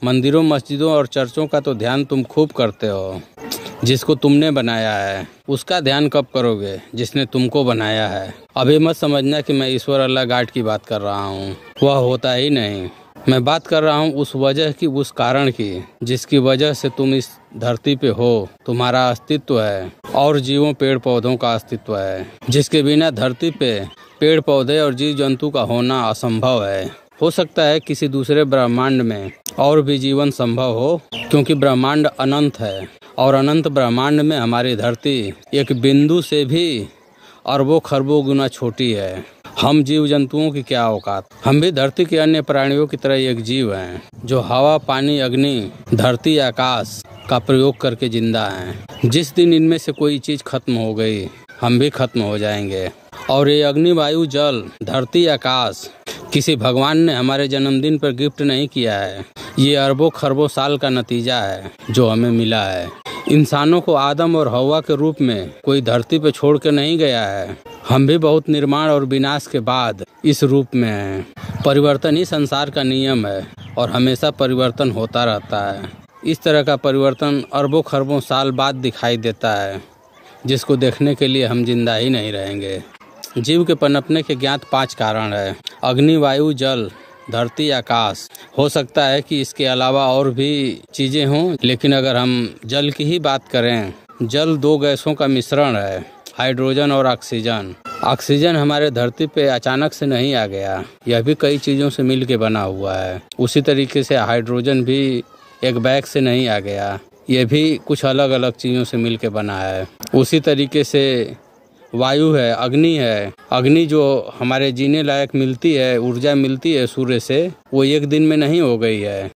मंदिरों, मस्जिदों और चर्चों का तो ध्यान तुम खूब करते हो, जिसको तुमने बनाया है। उसका ध्यान कब करोगे जिसने तुमको बनाया है? अभी मत समझना कि मैं ईश्वर अल्लाह गाड की बात कर रहा हूँ, वह होता ही नहीं। मैं बात कर रहा हूँ उस वजह की, उस कारण की, जिसकी वजह से तुम इस धरती पे हो, तुम्हारा अस्तित्व है और जीवों पेड़ पौधों का अस्तित्व है, जिसके बिना धरती पे पेड़ पौधे और जीव जंतु का होना असंभव है। हो सकता है किसी दूसरे ब्रह्मांड में और भी जीवन संभव हो, क्योंकि ब्रह्मांड अनंत है और अनंत ब्रह्मांड में हमारी धरती एक बिंदु से भी अरबों खरबों गुना छोटी है। हम जीव जंतुओं की क्या औकात। हम भी धरती के अन्य प्राणियों की तरह एक जीव हैं, जो हवा, पानी, अग्नि, धरती, आकाश का प्रयोग करके जिंदा हैं। जिस दिन इनमें से कोई चीज खत्म हो गई, हम भी खत्म हो जाएंगे। और ये अग्नि, वायु, जल, धरती, आकाश किसी भगवान ने हमारे जन्मदिन पर गिफ्ट नहीं किया है। ये अरबों खरबों साल का नतीजा है जो हमें मिला है। इंसानों को आदम और हव्वा के रूप में कोई धरती पे छोड़ के नहीं गया है। हम भी बहुत निर्माण और विनाश के बाद इस रूप में हैं। परिवर्तन ही संसार का नियम है और हमेशा परिवर्तन होता रहता है। इस तरह का परिवर्तन अरबों खरबों साल बाद दिखाई देता है, जिसको देखने के लिए हम जिंदा ही नहीं रहेंगे। जीव के पनपने के ज्ञात 5 कारण है: अग्नि, वायु, जल, धरती, आकाश। हो सकता है कि इसके अलावा और भी चीजें हों, लेकिन अगर हम जल की ही बात करें, जल 2 गैसों का मिश्रण है, हाइड्रोजन और ऑक्सीजन। ऑक्सीजन हमारे धरती पे अचानक से नहीं आ गया, यह भी कई चीजों से मिल के बना हुआ है। उसी तरीके से हाइड्रोजन भी एक बैग से नहीं आ गया, यह भी कुछ अलग अलग चीजों से मिल के बना है। उसी तरीके से वायु है, अग्नि है। अग्नि जो हमारे जीने लायक मिलती है, ऊर्जा मिलती है सूर्य से, वो एक दिन में नहीं हो गई है।